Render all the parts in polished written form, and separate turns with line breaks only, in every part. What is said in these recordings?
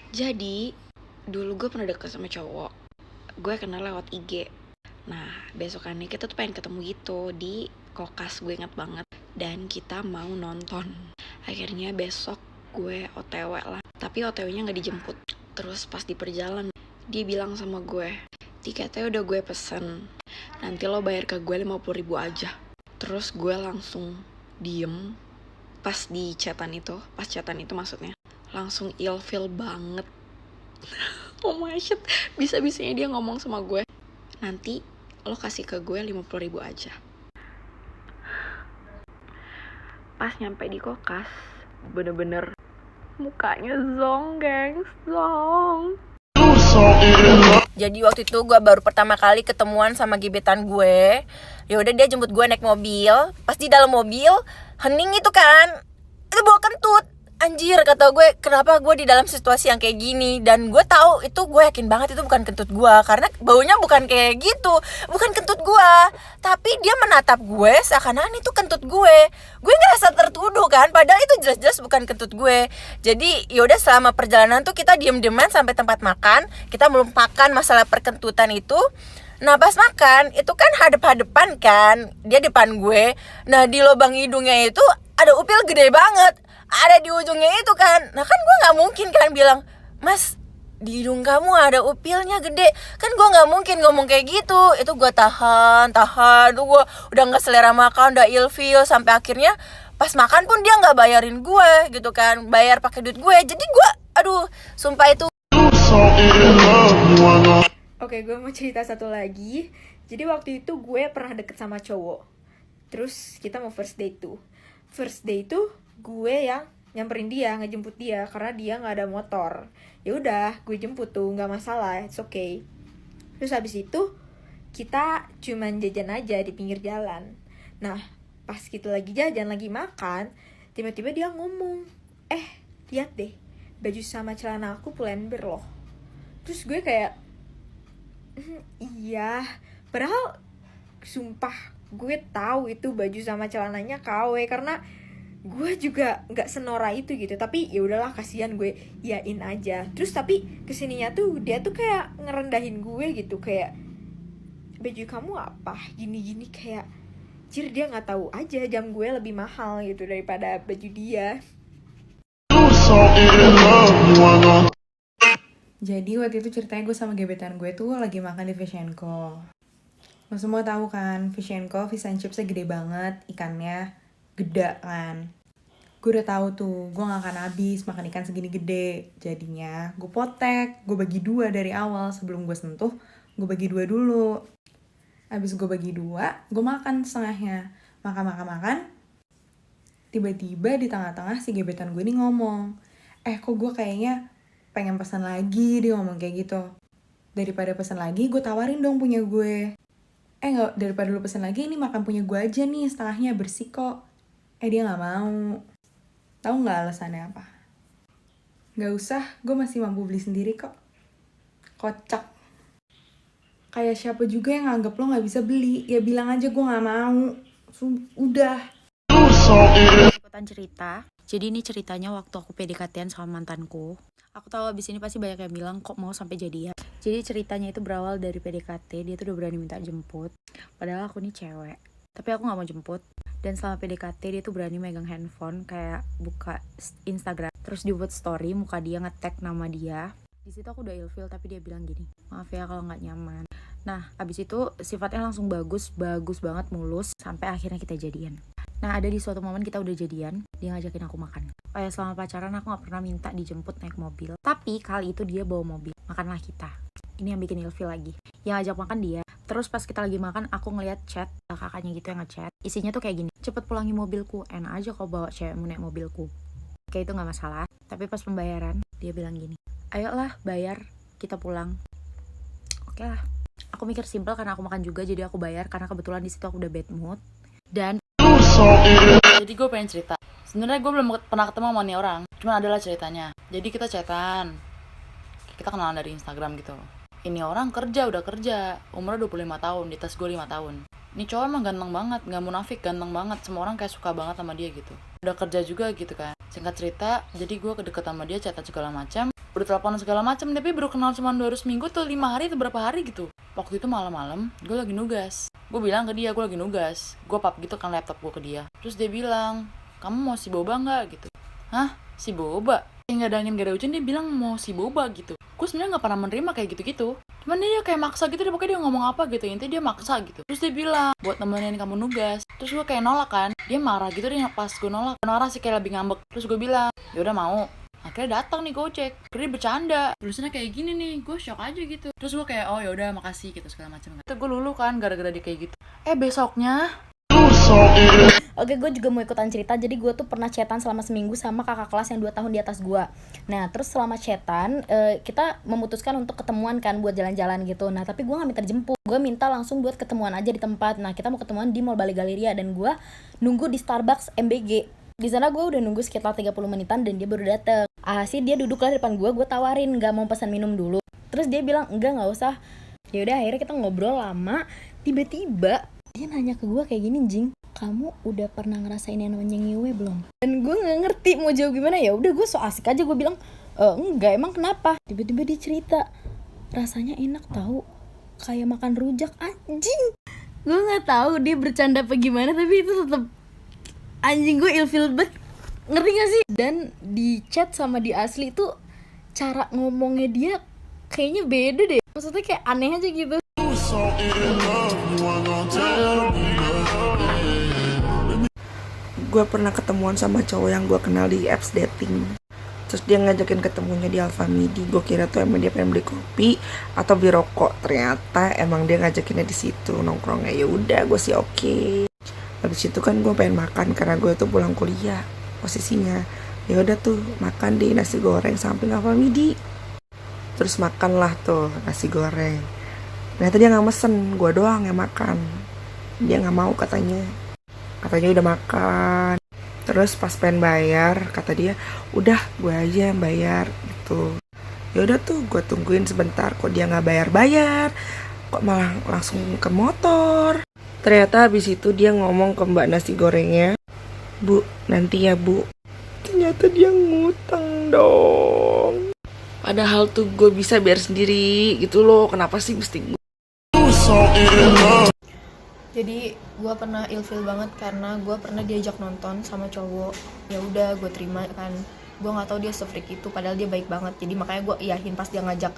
Jadi, dulu gue pernah deket sama cowok. Gue kenal lewat IG. Nah, besokannya kita tuh pengen ketemu gitu di Kokas, gue inget banget. Dan kita mau nonton. Akhirnya besok gue OTW lah. Tapi OTW-nya gak dijemput. Terus pas di perjalanan, dia bilang sama gue, tiketnya udah gue pesen. Nanti lo bayar ke gue 50.000 aja. Terus gue langsung diem pas di chatan itu. Pas chatan itu maksudnya. Langsung ilfeel banget. Oh my shit, bisa-bisanya dia ngomong sama gue, nanti lo kasih ke gue 50.000 aja. Pas nyampe di Kokas, bener-bener mukanya zong, gengs, zong.
Jadi waktu itu gue baru pertama kali ketemuan sama gebetan gue. Ya udah dia jemput gue naik mobil. Pas di dalam mobil, hening itu kan, itu bawa kentut. Anjir, kata gue, kenapa gue di dalam situasi yang kayak gini. Dan gue tahu itu, gue yakin banget itu bukan kentut gue, karena baunya bukan kayak gitu, bukan kentut gue. Tapi dia menatap gue seakan-akan itu kentut gue. Gue ngerasa tertuduh kan, padahal itu jelas-jelas bukan kentut gue. Jadi yaudah, selama perjalanan tuh kita diem-dieman sampai tempat makan. Kita melupakan masalah perkentutan itu. Nah pas makan, itu kan hadap-hadapan kan, dia depan gue. Nah di lubang hidungnya itu ada upil gede banget, ada di ujungnya itu kan. Nah kan gue gak mungkin kan bilang, mas di hidung kamu ada upilnya gede. Kan gue gak mungkin ngomong kayak gitu. Itu gue tahan. Tuh gue udah gak selera makan, udah ilfeel. Sampai akhirnya pas makan pun dia gak bayarin gue gitu kan, bayar pakai duit gue. Jadi gue, aduh, sumpah itu.
Oke, gue mau cerita satu lagi. Jadi waktu itu gue pernah deket sama cowok. Terus kita mau first date tuh. First date tuh gue yang nyamperin dia, ngejemput dia karena dia nggak ada motor. Ya udah, gue jemput tuh, nggak masalah, it's okay. Terus habis itu kita cuman jajan aja di pinggir jalan. Nah, pas kita lagi jajan, lagi makan, tiba-tiba dia ngomong, lihat deh, baju sama celana aku Pull&Bear loh. Terus gue kayak, iya, padahal sumpah gue tahu itu baju sama celananya KW, karena gue juga nggak senora itu gitu. Tapi ya udahlah, kasihan, gue yain aja. Terus tapi kesininya tuh dia tuh kayak ngerendahin gue gitu, kayak baju kamu apa gini-gini, kayak jir, dia nggak tahu aja jam gue lebih mahal gitu daripada baju dia.
Jadi waktu itu ceritanya gue sama gebetan gue tuh lagi makan di Fish & Co. Lo semua tahu kan, Fish & Co fish and chipsnya gede banget, ikannya gede kan. Gue udah tahu tuh, gue gak akan habis makan ikan segini gede. Jadinya gue potek, gue bagi 2 dari awal. Sebelum gue sentuh, gue bagi 2 dulu. Abis gue bagi 2, gue makan setengahnya. Makan. Tiba-tiba di tengah-tengah si gebetan gue ini ngomong, kok gue kayaknya pengen pesan lagi. Dia ngomong kayak gitu. Daripada pesan lagi, gue tawarin dong punya gue. Nggak, daripada lu pesan lagi, ini makan punya gue aja nih, setengahnya bersih kok. Dia nggak mau. Tahu nggak alasannya apa? Nggak usah, gue masih mampu beli sendiri kok. Kocak. Kayak siapa juga yang nganggep lo nggak bisa beli, ya bilang aja gue nggak mau. Udah.
Ikutan cerita. Jadi ini ceritanya waktu aku PDKT-an sama mantanku. Aku tahu abis ini pasti banyak yang bilang kok mau sampai jadian. Jadi ceritanya itu berawal dari PDKT. Dia tuh udah berani minta jemput, padahal aku nih cewek, tapi aku gak mau jemput. Dan selama PDKT dia tuh berani megang handphone, kayak buka Instagram, terus dibuat story muka dia, nge-tag nama dia. Di situ aku udah ilfeel, tapi dia bilang gini, maaf ya kalau gak nyaman. Nah abis itu sifatnya langsung bagus banget, mulus, sampai akhirnya kita jadian. Nah ada di suatu momen kita udah jadian, dia ngajakin aku makan. Oh ya, selama pacaran aku gak pernah minta dijemput naik mobil, tapi kali itu dia bawa mobil, makanlah kita. Ini yang bikin ilfeel lagi, yang ajak makan dia. Terus pas kita lagi makan, aku ngeliat chat kakaknya gitu yang ngechat. Isinya tuh kayak gini, cepet pulangi mobilku, enak aja kau bawa cewekmu naik mobilku. Kayak itu gak masalah. Tapi pas pembayaran, dia bilang gini, ayolah bayar, kita pulang. Oke lah. Aku mikir simple karena aku makan juga, jadi aku bayar. Karena kebetulan di situ aku udah bad mood. Dan
jadi gue pengen cerita. Sebenarnya gue belum pernah ketemu sama nih orang, cuman adalah ceritanya. Jadi kita chatan, kita kenalan dari Instagram gitu. Ini orang udah kerja, umurnya 25 tahun, di atas gue 5 tahun. Ini cowok emang ganteng banget, gak munafik, ganteng banget. Semua orang kayak suka banget sama dia gitu. Udah kerja juga gitu kan. Singkat cerita, jadi gue kedeket sama dia, chatan segala macam, udah telepon segala macam, tapi baru kenal cuma 2 seminggu tuh, 5 hari atau berapa hari gitu. Waktu itu malam-malam, gue lagi nugas. Gue bilang ke dia, gue lagi nugas. Gue pap gitu kan laptop gue ke dia. Terus dia bilang, kamu mau si boba nggak gitu? Hah? Si boba? Nggak ada angin gak ada hujan, dia bilang mau si boba gitu. Gue sebenarnya nggak pernah menerima kayak gitu-gitu. Cuman dia kayak maksa gitu deh, pokoknya dia ngomong apa gitu, intinya dia maksa gitu. Terus dia bilang buat nemenin kamu nugas. Terus gue kayak nolak kan, dia marah gitu deh pas gue nolak. Marah sih kayak lebih ngambek. Terus gue bilang ya udah mau. Akhirnya datang nih Gojek, akhirnya dia bercanda, tulisannya kayak gini nih, gue shock aja gitu. Terus gue kayak oh ya udah makasih gitu segala macam. Itu gue lulu kan gara-gara dia kayak gitu. Besoknya
Oke, gue juga mau ikutan cerita. Jadi gue tuh pernah chatan selama seminggu sama kakak kelas yang 2 tahun di atas gue. Nah, terus selama chatan, kita memutuskan untuk ketemuan kan buat jalan-jalan gitu. Nah, tapi gue gak minta dijemput. Gue minta langsung buat ketemuan aja di tempat. Nah, kita mau ketemuan di Mall Bali Galleria dan gue nunggu di Starbucks MBG. Di sana gue udah nunggu sekitar 30 menitan dan dia baru dateng. Sih dia duduk lah di depan gue tawarin gak mau pesan minum dulu. Terus dia bilang enggak, gak usah. Ya udah akhirnya kita ngobrol lama. Tiba-tiba dia nanya ke gue kayak gini, Jing, kamu udah pernah ngerasain yang namanya ngewe belum? Dan gue nggak ngerti mau jawab gimana. Ya udah gue so asik aja, gue bilang enggak, emang kenapa? Tiba-tiba dia cerita rasanya enak tahu, kayak makan rujak. Anjing, gue nggak tahu dia bercanda apa gimana, tapi itu tetap anjing, gue ilfil banget, ngerti gak sih? Dan di chat sama di asli tuh cara ngomongnya dia kayaknya beda deh, maksudnya kayak aneh aja gitu.
Gue pernah ketemuan sama cowok yang gue kenal di apps dating. Terus dia ngajakin ketemunya di Alfamidi. Gue kira tuh emang dia pengen beli kopi atau beli rokok. Ternyata emang dia ngajakinnya di situ nongkrongnya. Ya udah, gue sih oke. Habis itu kan gue pengen makan karena gue tuh pulang kuliah posisinya. Ya udah tuh makan di nasi goreng samping Alfamidi. Terus makanlah tuh nasi goreng. Ternyata dia nggak mesen, gue doang yang makan. Dia nggak mau katanya udah makan. Terus pas pengen bayar kata dia udah gue aja yang bayar gitu. Ya udah tuh gue tungguin sebentar, kok dia nggak bayar, kok malah langsung ke motor. Ternyata habis itu dia ngomong ke mbak nasi gorengnya, bu nanti ya bu. Ternyata dia ngutang dong, padahal tuh gue bisa bayar sendiri gitu loh. Kenapa sih mesti gue?
Jadi gue pernah ilfil banget karena gue pernah diajak nonton sama cowok. Ya udah gue terima kan. Gue nggak tahu dia se-freak itu, padahal dia baik banget. Jadi makanya gue iyahin pas dia ngajak.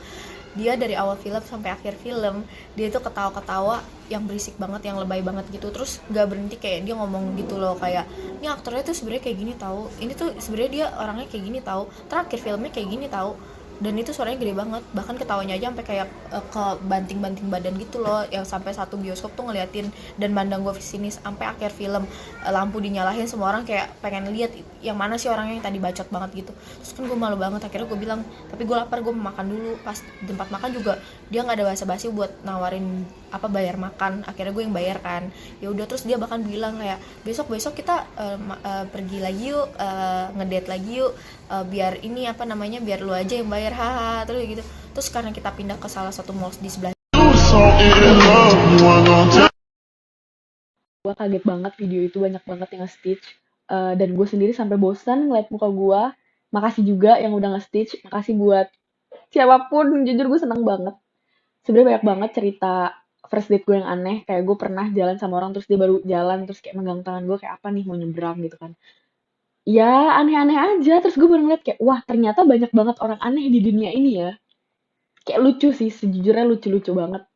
Dia dari awal film sampai akhir film dia tuh ketawa-ketawa yang berisik banget, yang lebay banget gitu. Terus nggak berhenti, kayak dia ngomong gitu loh, kayak ini aktornya tuh sebenarnya kayak gini tahu. Ini tuh sebenarnya dia orangnya kayak gini tahu. Terakhir filmnya kayak gini tahu. Dan itu suaranya gede banget, bahkan ketawanya aja sampai kayak ke banting-banting badan gitu loh, yang sampai satu bioskop tuh ngeliatin dan mandang gue sini sampai akhir film. Lampu dinyalain, semua orang kayak pengen lihat yang mana sih orangnya yang tadi bacot banget gitu. Terus kan gue malu banget, akhirnya gue bilang tapi gue lapar, gue mau makan dulu. Pas di tempat makan juga dia nggak ada basa-basi buat nawarin apa bayar makan, akhirnya gue yang bayar kan. Ya udah, terus dia bahkan bilang kayak besok kita pergi lagi yuk, ngedate lagi yuk, biar ini apa namanya, biar lu aja yang bayar, haha. Terus gitu. Terus karena kita pindah ke salah satu mall di sebelah,
gue kaget banget, video itu banyak banget yang nge-stitch. Dan gue sendiri sampai bosan ngeliat muka gue. Makasih juga yang udah nge-stitch, makasih buat siapapun, jujur gue seneng banget. Sebenarnya banyak banget cerita first date gue yang aneh, kayak gue pernah jalan sama orang terus dia baru jalan terus kayak megang tangan gue kayak apa nih mau nyebrang gitu kan. Ya aneh-aneh aja, terus gue baru ngeliat kayak wah ternyata banyak banget orang aneh di dunia ini ya. Kayak lucu sih, sejujurnya lucu-lucu banget.